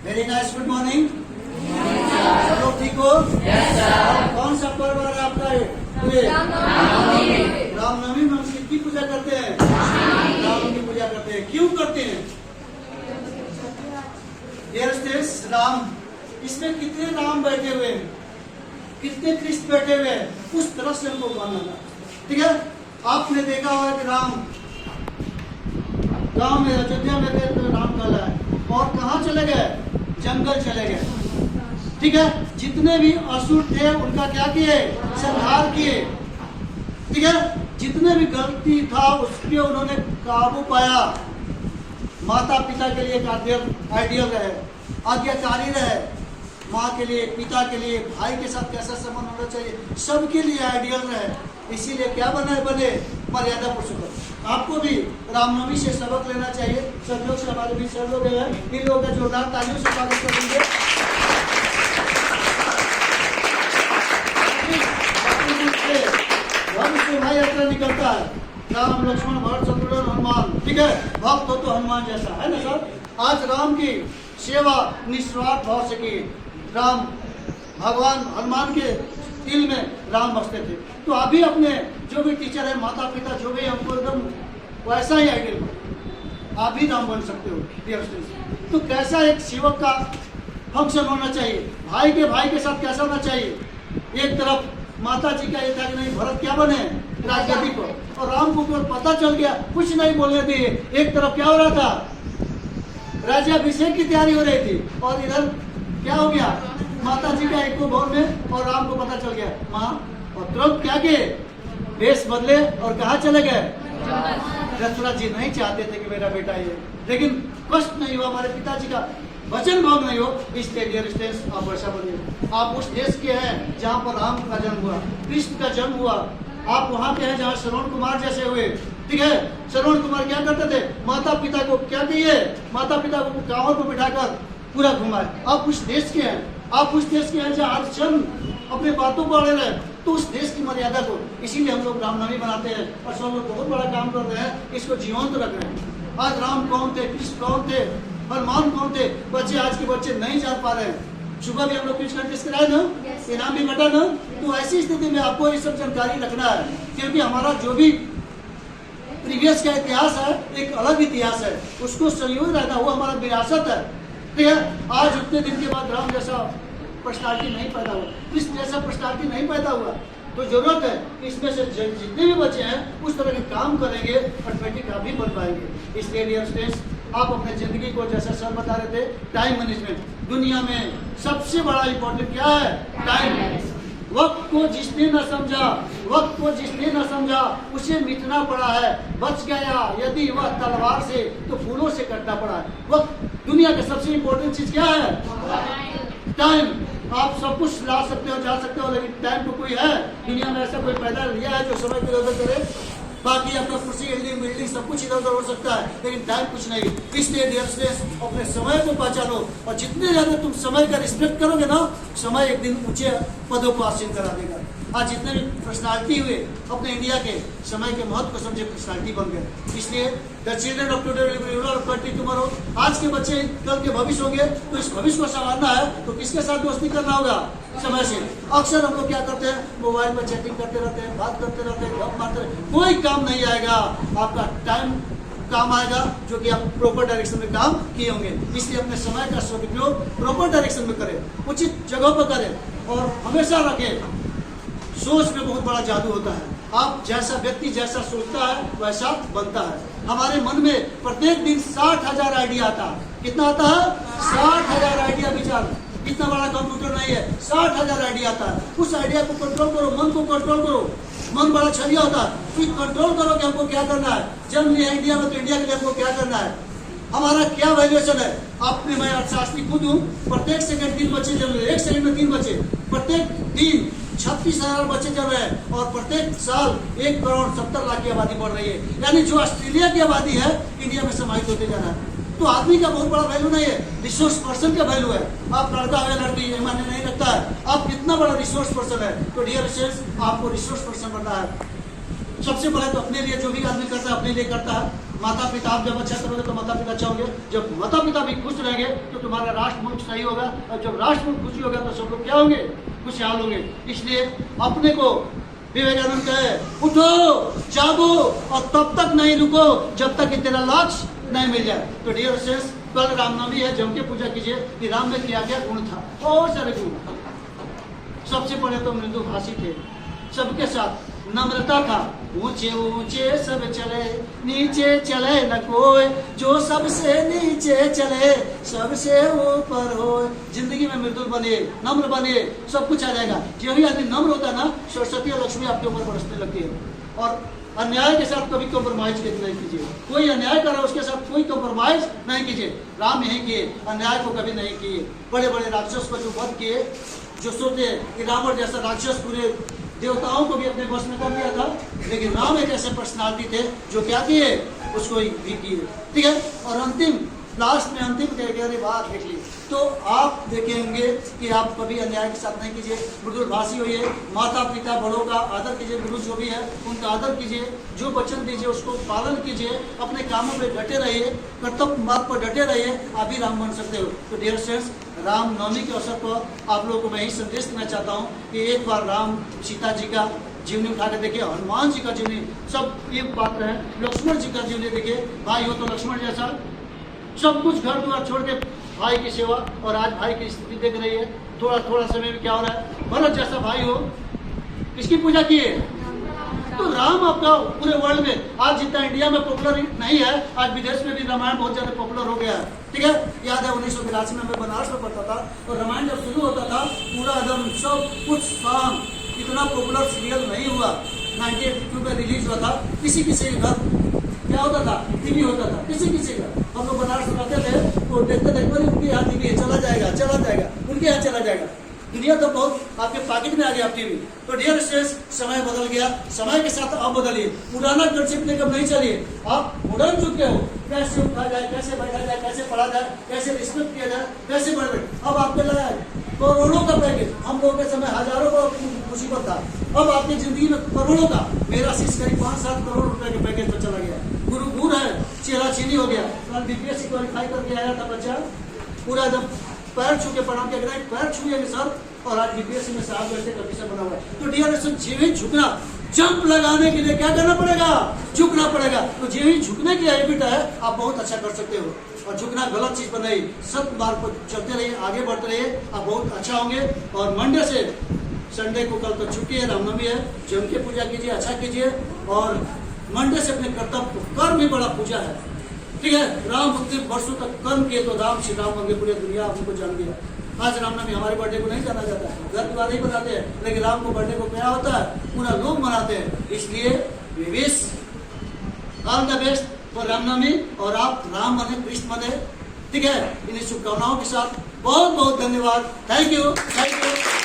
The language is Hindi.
Very nice, good morning. सब लोग ठीक हो? और कौन सा पर्व है आपका ये? रामनवमी में हम किसकी पूजा करते हैं? राम की पूजा करते हैं। क्यों करते हैं? डियर स्टूडेंट्स, राम, इसमें कितने राम बैठे हुए हैं, कितने कृष्ण बैठे हुए हैं, उस तरह से हमको मानना। ठीक है, आपने देखा होगा कि राम गांव में अयोध्या में गए तो राम कहला है, और कहाँ चले गए? जंगल चले गए। ठीक है, जितने भी असुर थे उनका क्या किए? संहार किए। ठीक है, जितने भी गलती था उसके उन्होंने काबू पाया। माता पिता के लिए एक आइडियल रहे, आज्ञाकारी रहे, माँ के लिए, पिता के लिए, भाई के साथ कैसा संबंध होना चाहिए, सबके लिए आइडियल रहे। इसीलिए क्या बने मर्यादा पुरुषोत्तम। आपको भी रामनवमी से सबक लेना चाहिए। सब लोग से हमारे बीच सब लोग हैं, इन लोगों का जोरदार तालियों से स्वागत करेंगे। शोभा यात्रा निकलता है, राम लक्ष्मण भरत शत्रुघ्न हनुमान। ठीक है, भक्त हो तो हनुमान जैसा, है ना सर? आज राम की सेवा निस्वार्थ भाव से की। राम भगवान हनुमान के दिल में राम बसते थे। तो अभी अपने जो भी टीचर है, माता पिता जो भी, हमको एकदम वैसा ही आइडियल हो, आप भी राम बन सकते हो डियर स्टूडेंट्स। तो कैसा एक सेवक का फंक्शन होना चाहिए, भाई के साथ कैसा होना चाहिए? एक तरफ माता जी का ये था कि नहीं, भरत क्या बने? राजगद्दी पर। और राम को पता चल गया, कुछ नहीं बोलने दिए। एक तरफ क्या हो रहा था? राज्याभिषेक की तैयारी हो रही थी, और इधर क्या हो गया? माता जी का एक को भवन में, और राम को पता चल गया माँ, और तुरंत क्या किए? वेश बदले और कहाँ चले गए? दशरथ जी नहीं चाहते थे कि मेरा बेटा ये, लेकिन कष्ट नहीं हुआ, हमारे पिताजी का वचन भंग नहीं हो, इसलिए डियर स्टूडेंट्स आप वैसा बनिए। आप उस देश के हैं जहाँ पर राम का जन्म हुआ, कृष्ण का जन्म हुआ। आप वहाँ के हैं जहाँ श्रवण कुमार जैसे हुए। ठीक है, श्रवण कुमार क्या करते थे? माता पिता को क्या किए? माता पिता को कांवड़ को बिठाकर पूरा घुमाए। आप उस देश के हैं, आप उस देश के हैं जहाँ हरिश्चंद्र अपने बातों को अड़े रहे, तो उस देश की मर्यादा को, इसीलिए हम लोग रामनवमी बनाते हैं, और सब लोग बहुत बड़ा काम कर रहे हैं, इसको जीवंत रख रहे हैं। आज राम कौन थे, कृष्ण कौन थे, हनुमान कौन थे, बच्चे, आज के बच्चे नहीं जान पा रहे हैं। सुबह भी हम लोग क्विज कंटेस्ट कराए ना, इनाम भी बटा ना। तो ऐसी स्थिति में आपको ये सब जानकारी रखना है, क्योंकि हमारा जो भी प्रीवियस का इतिहास है एक अलग इतिहास है, उसको संयोग रहना वो हमारा विरासत है। ठीक है, आज उतने दिन के बाद राम जैसा पर्सनालिटी नहीं पैदा हुआ, कृष्ण जैसा पर्सनालिटी नहीं पैदा हुआ, तो जरूरत है कि इसमें से जितने भी बच्चे हैं उस तरह के काम करेंगे, ऑटोमेटिक आप भी बन पाएंगे। इसलिए डियर स्टूडेंट्स, आप अपने जिंदगी को, जैसा सर बता रहे थे, टाइम मैनेजमेंट, दुनिया में सबसे बड़ा इंपॉर्टेंट क्या है? टाइम। वक्त को जिसने न समझा, वक्त को जिसने न समझा उसे मिटना पड़ा है। बच गया यदि वह तलवार से तो फूलों से कटना पड़ा है। वक्त दुनिया का सबसे इंपॉर्टेंट चीज क्या है? टाइम। आप सब कुछ ला सकते हो, जा सकते हो, लेकिन टाइम को कोई है दुनिया में ऐसा कोई पैदा लिया है जो समय को इधर करे? बाकी आपका कुर्सी, बिल्डिंग सब कुछ इधर उधर हो सकता है, लेकिन टाइम कुछ नहीं। इसलिए डियर स्टूडेंट्स, अपने समय को पहचानो, और जितने ज्यादा तुम समय का रिस्पेक्ट करोगे ना, समय एक दिन ऊंचे पदों को हासिल करा देगा। आज जितने भी पर्सनालिटी हुए अपने इंडिया के, समय के महत्व को समझे पर्सनालिटी बन गए। इसलिए the children of today will be ruler of country tomorrow. आज के बच्चे कल के भविष्य होंगे, तो इस भविष्य को संभालना है तो किसके साथ दोस्ती करना होगा? समय से। अक्सर हम लोग क्या करते हैं? मोबाइल पर चैटिंग करते रहते हैं, बात करते रहते हैं, गप मारते रहते हैं, कोई काम नहीं आएगा। आपका टाइम काम आएगा जो कि आप प्रॉपर डायरेक्शन में काम किए होंगे। इसलिए अपने समय का सदुपयोग प्रॉपर डायरेक्शन में करें, उचित जगह पर करें, और हमेशा रखें सोच में बहुत बड़ा जादू होता है। आप जैसा व्यक्ति जैसा सोचता है वैसा बनता है। हमारे मन में प्रत्येक दिन 60,000 आइडिया आता है। कितना आता है? 60,000 आइडिया विचार। इतना बड़ा कंप्यूटर नहीं है, 60,000 आइडिया आता है। उस आइडिया को कंट्रोल करो, मन को कंट्रोल करो। मन बड़ा छलिया होता है, फिर कंट्रोल करो कि हमको क्या करना है। जन्म लिया इंडिया में, तो इंडिया के लिए हमको क्या करना है, हमारा क्या वैल्यूएशन है। आपने, मैं अर्थशास्त्री खुद हूँ, प्रत्येक सेकंड 3 बच्चे जन्म रहे, एक सेकंड में 3 बच्चे, प्रत्येक दिन 36,000 बच्चे जन्म रहे, और प्रत्येक साल 1,70,00,000 की आबादी बढ़ रही है। यानी जो ऑस्ट्रेलिया की आबादी है इंडिया में समाहित होते जा रहा है। तो आदमी का बहुत बड़ा वैल्यू नहीं है, रिसोर्स पर्सन का वैल्यू है। आप लड़का है लड़की, ये मायने नहीं रखता है आप कितना बड़ा रिसोर्स पर्सन है। तो डियर स्टूडेंट्स, आपको रिसोर्स पर्सन बनना है। सबसे पहले तो अपने लिए, जो भी आदमी करता है अपने लिए करता है, माता पिता आप जब अच्छा करोगे तो माता पिता अच्छा होंगे, जब माता पिता भी खुश रहेंगे तो तुम्हारा राष्ट्र मुल्क सही होगा, और जब राष्ट्र मुल्क खुशी होगा तो सब लोग क्या होंगे, खुशहाल होंगे। इसलिए अपने को विवेकानंद कहे उठो जागो और तब तक नहीं रुको जब तक कि तेरा लक्ष्य नहीं मिल जाए। तो डियर फ्रेंड्स, कल रामनवमी है, जम के पूजा कीजिए कि राम में क्या क्या गुण था, बहुत सारे गुण। सबसे पहले तो मृदु भाषी थे, सबके साथ नम्रता था, ऊंचे ऊंचे सब चले नीचे चले न कोई, जो सबसे नीचे चले सबसे ऊपर हो। जिंदगी में मृदुल बने, नम्र बने, सब कुछ आ जाएगा। जो भी आदमी नम्र होता है ना, सरस्वती और लक्ष्मी आपके ऊपर बरसने लगती है। और अन्याय के साथ कभी कॉम्प्रोमाइज नहीं कीजिए, कोई अन्याय कर रहा है उसके साथ कोई कॉम्प्रोमाइज नहीं कीजिए। राम यही किए, अन्याय को कभी नहीं किए। बड़े बड़े राक्षस को जो वध किए, जो सोचते कि रावण जैसा राक्षस पूरे देवताओं को भी अपने बस में कर दिया था, लेकिन राम एक ऐसे पर्सनालिटी थे जो क्या किए, उसको भी किए। ठीक है, और अंतिम लास्ट में अंतिम बात देख ली तो आप देखेंगे कि आप कभी अन्याय के साथ नहीं कीजिए, मृदुल भाषी होइए, माता पिता बड़ों का आदर कीजिए, गुरु जो भी है उनका आदर कीजिए, जो वचन दीजिए उसको पालन कीजिए, अपने कामों में डटे रहिए, कर्तव्य मार्ग पर डटे रहिए, आप भी राम बन सकते हो। तो डियर फ्रेंड्स, राम नवमी के अवसर पर आप लोगों को मैं यही संदेश देना चाहता हूँ कि एक बार राम सीता जी का जीवनी उठा के देखिए, हनुमान जी का जीवनी, सब एक पात्र है, लक्ष्मण जी का जीवनी देखिए, भाई हो तो लक्ष्मण जैसा सब कुछ घर द्वार छोड़ के भाई की सेवा, और आज भाई की स्थिति देख रही है, थोड़ा थोड़ा समय में क्या हो रहा है, भरत जैसा भाई हो, किसकी पूजा किए, तो राम आपका पूरे वर्ल्ड में आज जितना इंडिया में पॉपुलर नहीं है, आज विदेश में भी रामायण बहुत ज्यादा पॉपुलर हो गया है। ठीक है, याद है 1982 में मैं बनारस में पढ़ता था, और रामायण जब शुरू होता था पूरा एकदम सब कुछ शाम, इतना पॉपुलर सीरियल नहीं हुआ। 1982 में रिलीज हुआ था, किसी किसी के घर क्या होता था, टीवी होता था, किसी किसी का। हम लोग बनारस में रहते थे तो देखते देखते उनके यहाँ टीवी है, चला जाएगा उनके यहाँ चला जाएगा। दुनिया तो बहुत आपके पॉकेट में आ गया टीवी। तो डियर स्टूडेंट्स, समय बदल गया, समय के साथ आप बदलिए, पुराना कंसेप्ट लेकर नहीं चलिए, आप मॉडर्न चुके हो। कैसे उठा जाए, कैसे बैठा जाए, कैसे पढ़ा जाए, कैसे रिस्पेक्ट किया जाए, कैसे बढ़ रहे। अब आपके लिए करोड़ों का पैकेज, हम लोगों के समय हजारों का मुसीबत था, अब आपकी जिंदगी में करोड़ों का, मेरा शीश करीब 5-7 करोड़ रुपए के पैकेज पर चला गया। गुरु गुर है, चेहरा चीनी हो गया। कल बीपीएससी क्वालिफाई करके आया था बच्चा, पूरा एकदम पैर छू के प्रणाम किया, पैर छुए सर, और आज बीपीएससी में साहब जैसे कंडीशन बना हुआ है। तो डियर जीवित झुकना, जंप लगाने के लिए क्या करना पड़ेगा, झुकना पड़ेगा। तो जीवित झुकने की हैबिट है, आप बहुत अच्छा कर सकते हो। और झुकना गलत चीज पर नहीं, सत्य मार्ग पर चलते रहिए, आगे बढ़ते रहिए, आप बहुत अच्छा होंगे। और मंडे से संडे को, कल तो छुट्टी है, रामनवमी है, जम के पूजा कीजिए, अच्छा कीजिए, और मंडे से अपने कर्तव्य, कर्म भी बड़ा पूजा है। ठीक है, राम उतने वर्षों तक कर्म किए तो राम श्री राम होंगे, पूरी दुनिया उनको जान गया। आज रामनवमी, हमारे बर्थडे को नहीं जाना जाता है, घर द्वार नहीं बनाते हैं, लेकिन राम को बर्थडे को क्या होता है, पूरा लोग मनाते हैं। इसलिए we wish all the best for Ramnavami, और आप राम बने, कृष्ण बने। ठीक है, इन्हीं शुभकामनाओं के साथ बहुत बहुत धन्यवाद। Thank you.